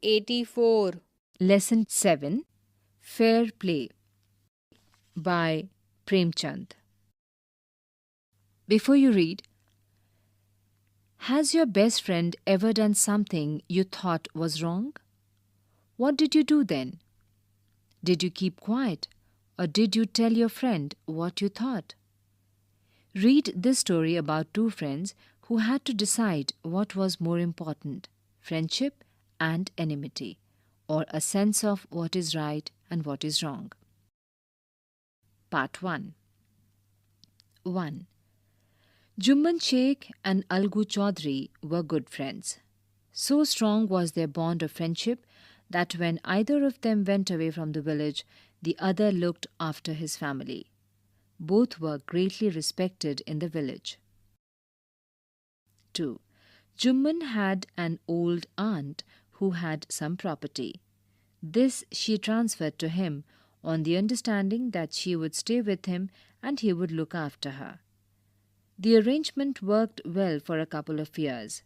84. Lesson 7 Fair Play by Premchand. Before you read, has your best friend ever done something you thought was wrong? What did you do then? Did you keep quiet, or did you tell your friend what you thought? Read this story about two friends who had to decide what was more important, friendship and enmity, or a sense of what is right and what is wrong. Part 1. 1. Jumman Sheikh and Algu Chaudhry were good friends. So strong was their bond of friendship that when either of them went away from the village, the other looked after his family. Both were greatly respected in the village. 2. Jumman had an old aunt who had some property. This she transferred to him on the understanding that she would stay with him and he would look after her. The arrangement worked well for a couple of years.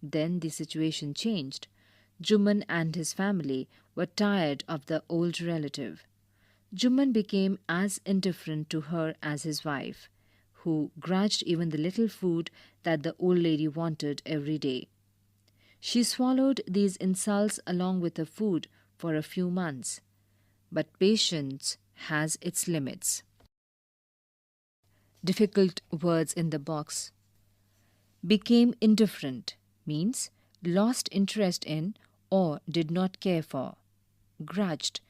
Then the situation changed. Jumman and his family were tired of the old relative. Jumman became as indifferent to her as his wife, who grudged even the little food that the old lady wanted every day. She swallowed these insults along with her food for a few months. But patience has its limits. Difficult words in the box. Became indifferent means lost interest in or did not care for. Grudged,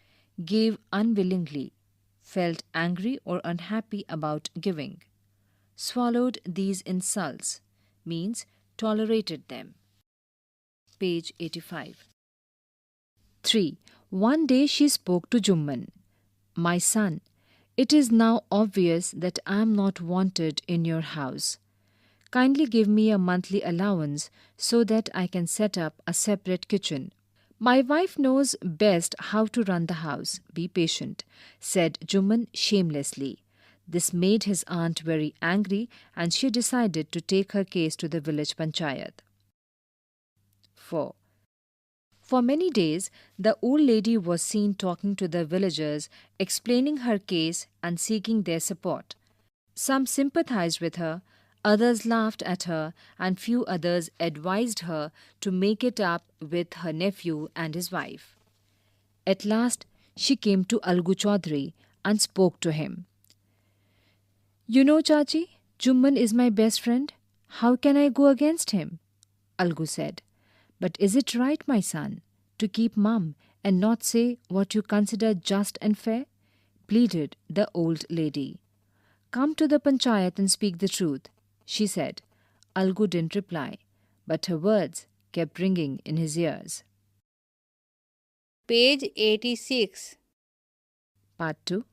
gave unwillingly, felt angry or unhappy about giving. Swallowed these insults means tolerated them. Page 85. 3. One day she spoke to Jumman. My son, it is now obvious that I am not wanted in your house. Kindly give me a monthly allowance so that I can set up a separate kitchen. My wife knows best how to run the house. Be patient, said Jumman shamelessly. This made his aunt very angry and she decided to take her case to the village panchayat. 4. For many days, the old lady was seen talking to the villagers, explaining her case and seeking their support. Some sympathized with her, others laughed at her, and few others advised her to make it up with her nephew and his wife. At last, she came to Algu Chaudhry and spoke to him. You know, Chachi, Jumman is my best friend. How can I go against him? Algu said. But is it right, my son, to keep mum and not say what you consider just and fair? Pleaded the old lady. Come to the panchayat and speak the truth, she said. Algu didn't reply, but her words kept ringing in his ears. Page 86. Part 2.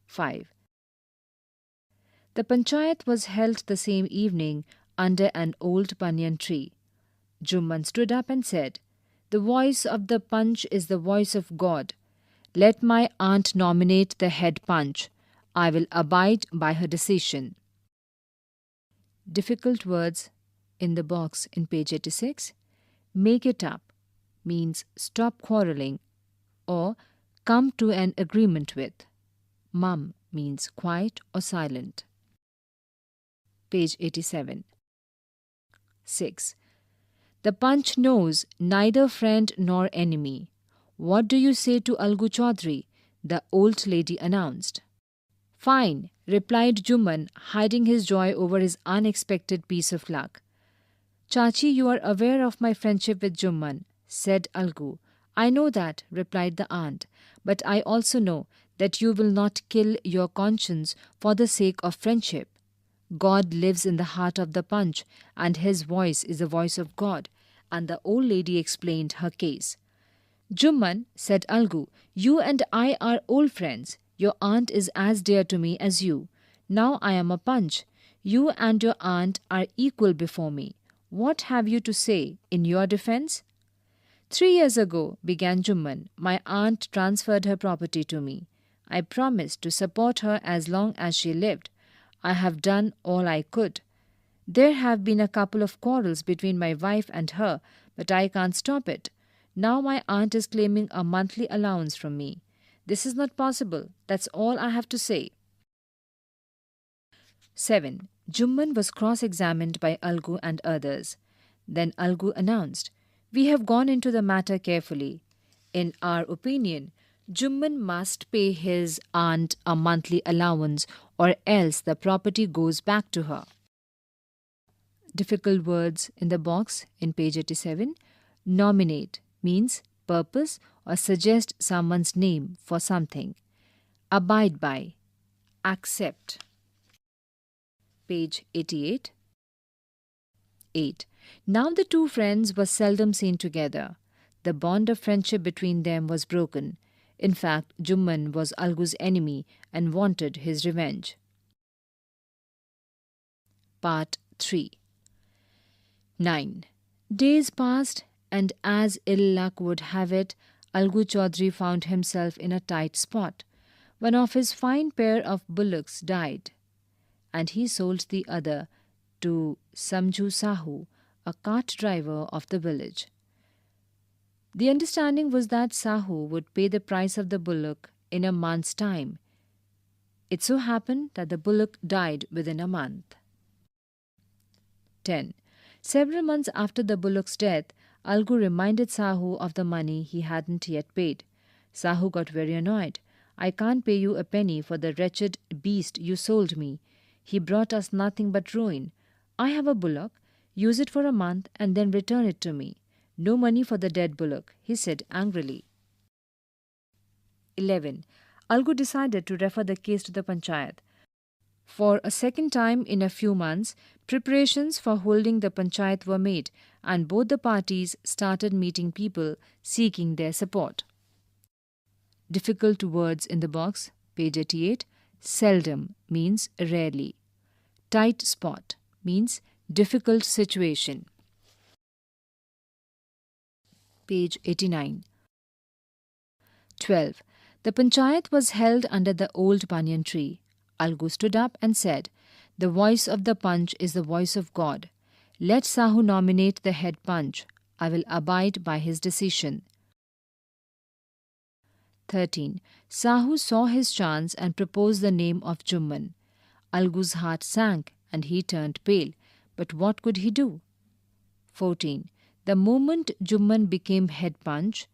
5. The panchayat was held the same evening under an old banyan tree. Jumman stood up and said, The voice of the Panch is the voice of God. Let my aunt nominate the head Panch. I will abide by her decision. Difficult words in the box in page 86. Make it up means stop quarreling or come to an agreement with. Mum means quiet or silent. Page 87. 6. The Panch knows neither friend nor enemy. What do you say to Algu Chaudhry? The old lady announced. Fine, replied Jumman, hiding his joy over his unexpected piece of luck. Chachi, you are aware of my friendship with Jumman, said Algu. I know that, replied the aunt, but I also know that you will not kill your conscience for the sake of friendship. God lives in the heart of the Panch, and his voice is the voice of God, and the old lady explained her case. Jumman, said Algu, you and I are old friends. Your aunt is as dear to me as you. Now I am a Panch. You and your aunt are equal before me. What have you to say in your defense? 3 years ago, began Jumman, my aunt transferred her property to me. I promised to support her as long as she lived. I have done all I could. There have been a couple of quarrels between my wife and her, but I can't stop it. Now my aunt is claiming a monthly allowance from me. This is not possible. That's all I have to say. 7. Jumman was cross-examined by Algu and others. Then Algu announced, "We have gone into the matter carefully. In our opinion, Jumman must pay his aunt a monthly allowance or else the property goes back to her." Difficult words in the box in page 87. Nominate means purpose or suggest someone's name for something. Abide by, accept. Page 88. 8. Now the two friends were seldom seen together. The bond of friendship between them was broken. In fact, Jumman was Algu's enemy and wanted his revenge. Part 3. 9. Days passed, and as ill luck would have it, Algu Chaudhry found himself in a tight spot. One of his fine pair of bullocks died, and he sold the other to Samju Sahu, a cart driver of the village. The understanding was that Sahu would pay the price of the bullock in a month's time. It so happened that the bullock died within a month. 10. Several months after the bullock's death, Algu reminded Sahu of the money he hadn't yet paid. Sahu got very annoyed. "I can't pay you a penny for the wretched beast you sold me. He brought us nothing but ruin. I have a bullock. Use it for a month and then return it to me. No money for the dead bullock," he said angrily. 11. Algu decided to refer the case to the panchayat. For a second time in a few months, preparations for holding the panchayat were made, and both the parties started meeting people seeking their support. Difficult words in the box, page 88. Seldom means rarely. Tight spot means difficult situation. Page 89. 12. The panchayat was held under the old banyan tree. Algu stood up and said, "The voice of the panch is the voice of God. Let Sahu nominate the head panch. I will abide by his decision." 13. Sahu saw his chance and proposed the name of Jumman. Algu's heart sank and he turned pale. But what could he do? 14. The moment Jumman became head panch,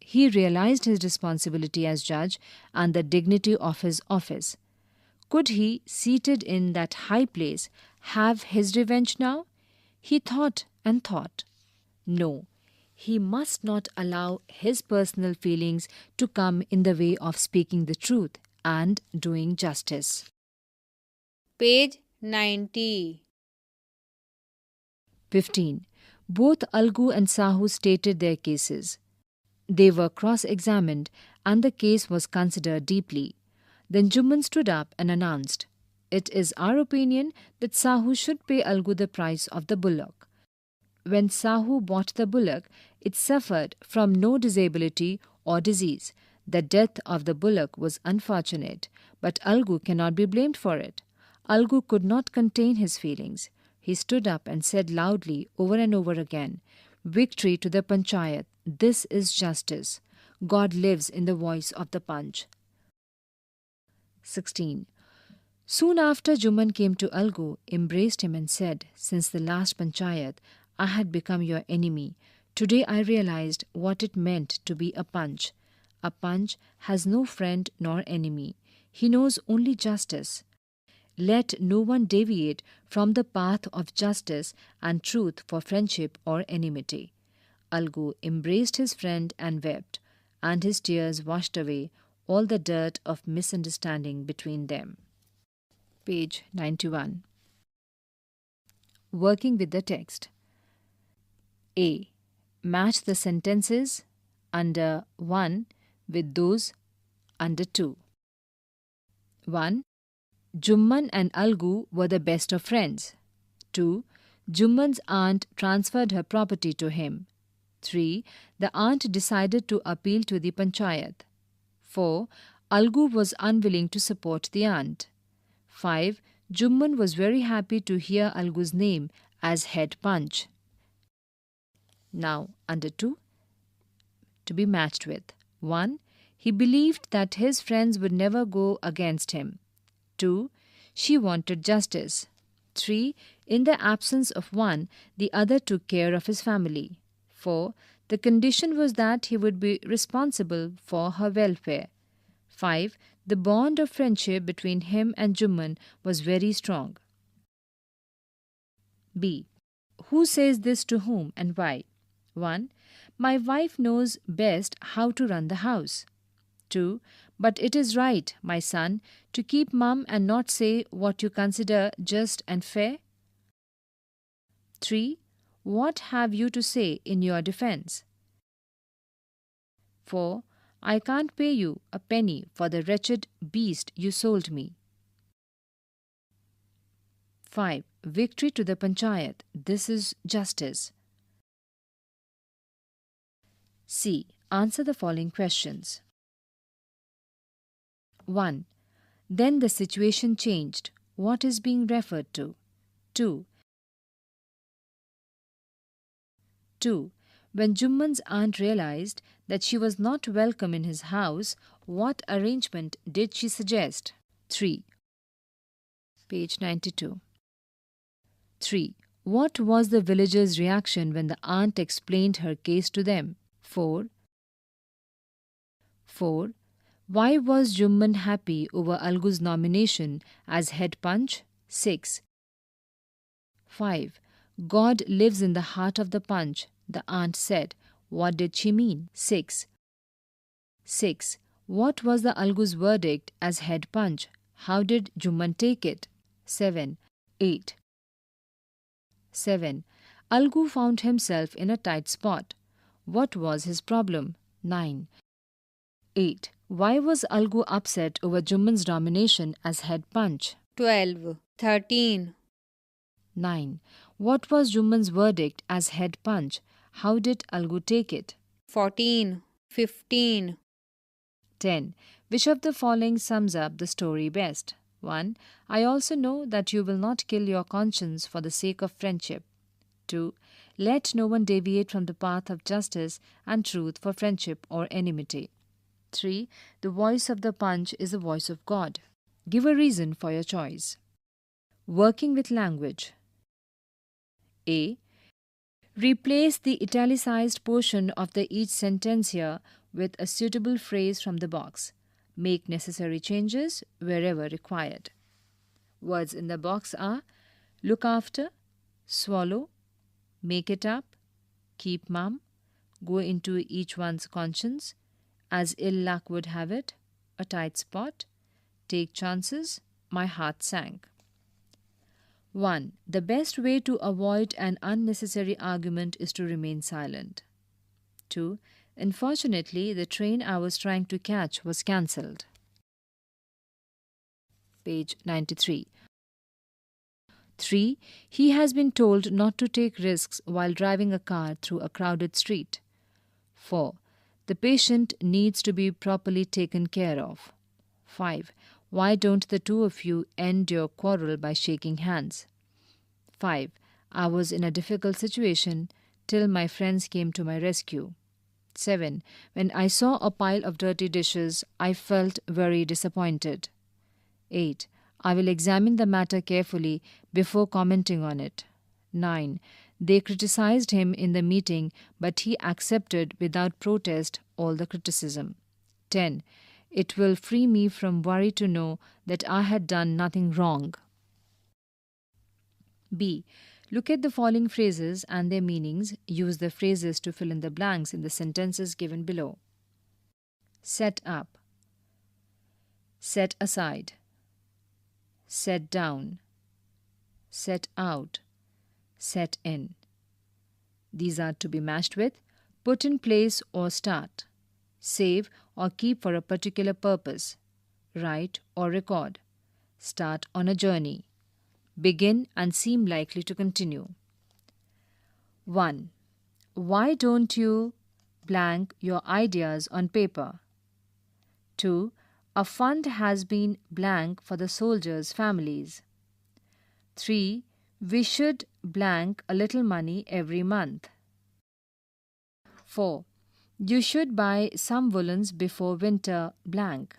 he realized his responsibility as judge and the dignity of his office. Could he, seated in that high place, have his revenge now? He thought and thought. No, he must not allow his personal feelings to come in the way of speaking the truth and doing justice. Page 90. 15. Both Algu and Sahu stated their cases. They were cross-examined and the case was considered deeply. Then Jumman stood up and announced, "It is our opinion that Sahu should pay Algu the price of the bullock. When Sahu bought the bullock, it suffered from no disability or disease. The death of the bullock was unfortunate, but Algu cannot be blamed for it." Algu could not contain his feelings. He stood up and said loudly over and over again, "Victory to the panchayat. This is justice. God lives in the voice of the panch." 16. Soon after, Jumman came to Algu, embraced him and said, "Since the last panchayat, I had become your enemy. Today I realized what it meant to be a panch. A panch has no friend nor enemy. He knows only justice. Let no one deviate from the path of justice and truth for friendship or enmity." Algu embraced his friend and wept, and his tears washed away all the dirt of misunderstanding between them. Page 91. Working with the text. A. Match the sentences under 1 with those under 2. 1. Jumman and Algu were the best of friends. 2. Jumman's aunt transferred her property to him. 3. The aunt decided to appeal to the panchayat. 4. Algu was unwilling to support the aunt. 5. Jumman was very happy to hear Algu's name as head panch. Now, under 2. to be matched with. 1. He believed that his friends would never go against him. 2. She wanted justice. 3. In the absence of one, the other took care of his family. 4. The condition was that he would be responsible for her welfare. 5. The bond of friendship between him and Jumman was very strong. B. Who says this to whom and why? 1. My wife knows best how to run the house. 2. But it is right, my son, to keep mum and not say what you consider just and fair. 3. What have you to say in your defense? 4. I can't pay you a penny for the wretched beast you sold me. 5. Victory to the panchayat. This is justice. C. Answer the following questions. 1. Then the situation changed. What is being referred to? 2. When Jumman's aunt realized that she was not welcome in his house, what arrangement did she suggest? 3. Page 92. 3. What was the villagers' reaction when the aunt explained her case to them? 4. Why was Jumman happy over Algu's nomination as head punch? 6. 5. God lives in the heart of the punch, the aunt said. What did she mean? 6. What was the Algu's verdict as head punch? How did Jumman take it? 7. 8. Algu found himself in a tight spot. What was his problem? 9. 8. Why was Algu upset over Jumman's nomination as head punch? 12. 13. 9. What was Jumman's verdict as head punch? How did Algu take it? 14. 15. 10. Which of the following sums up the story best? 1. I also know that you will not kill your conscience for the sake of friendship. 2. Let no one deviate from the path of justice and truth for friendship or enmity. 3. The voice of the punch is the voice of God. Give a reason for your choice. Working with language. A. Replace the italicized portion of the each sentence here with a suitable phrase from the box. Make necessary changes wherever required. Words in the box are look after, swallow, make it up, keep mum, go into each one's conscience, as ill luck would have it, a tight spot, take chances, my heart sank. 1. The best way to avoid an unnecessary argument is to remain silent. 2. Unfortunately, the train I was trying to catch was cancelled. Page 93. 3. He has been told not to take risks while driving a car through a crowded street. 4. The patient needs to be properly taken care of. 5. Why don't the two of you end your quarrel by shaking hands? 5. I was in a difficult situation till my friends came to my rescue. 7. When I saw a pile of dirty dishes, I felt very disappointed. 8. I will examine the matter carefully before commenting on it. 9. They criticized him in the meeting, but he accepted without protest all the criticism. 10. It will free me from worry to know that I had done nothing wrong. B. Look at the following phrases and their meanings. Use the phrases to fill in the blanks in the sentences given below. Set up, set aside, set down, set out, set in. These are to be matched with put in place or start, save or keep for a particular purpose, write or record, start on a journey, begin and seem likely to continue. 1. Why don't you blank your ideas on paper? 2. A fund has been blank for the soldiers' families. 3. We should blank a little money every month. 4. You should buy some woolens before winter blank.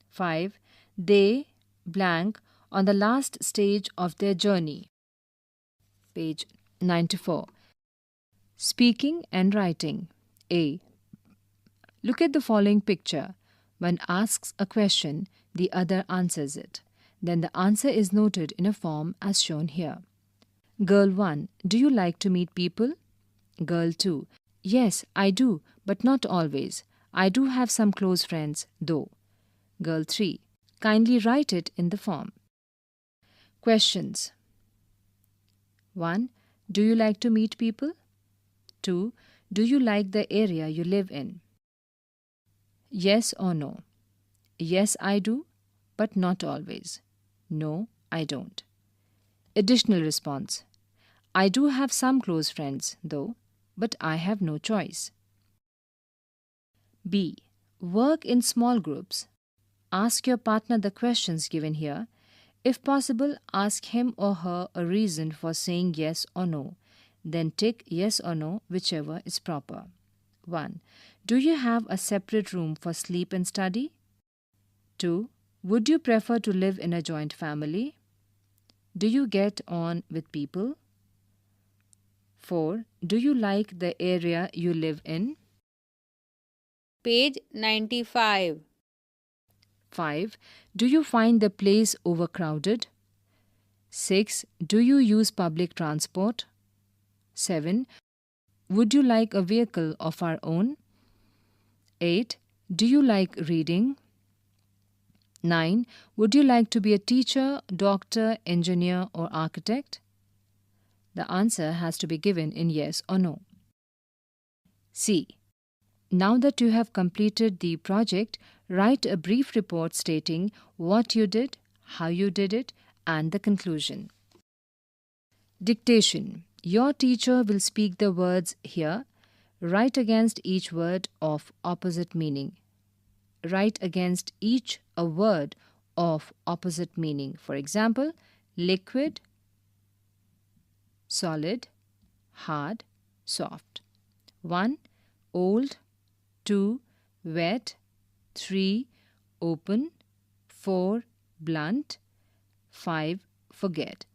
5. They blank on the last stage of their journey. Page 94. Speaking and writing. A. Look at the following picture. One asks a question, the other answers it. Then the answer is noted in a form as shown here. Girl 1. Do you like to meet people? Girl 2. Yes, I do, but not always. I do have some close friends, though. Girl 3. Kindly write it in the form. Questions. 1. Do you like to meet people? 2. Do you like the area you live in? Yes or no? Yes, I do, but not always. No, I don't. Additional response. I do have some close friends, though, but I have no choice. B. Work in small groups. Ask your partner the questions given here. If possible, ask him or her a reason for saying yes or no. Then tick yes or no, whichever is proper. 1. Do you have a separate room for sleep and study? 2. Would you prefer to live in a joint family? Do you get on with people? 4. Do you like the area you live in? Page 95. 5. Do you find the place overcrowded? 6. Do you use public transport? 7. Would you like a vehicle of our own? 8. Do you like reading? 9. Would you like to be a teacher, doctor, engineer, or architect? The answer has to be given in yes or no. C. Now that you have completed the project, write a brief report stating what you did, how you did it, and the conclusion. Dictation. Your teacher will speak the words here. Write against each word of opposite meaning. Write against each a word of opposite meaning. For example, liquid, solid, hard, soft. 1. Old. 2. Wet. 3. Open. 4. Blunt. 5. Forget.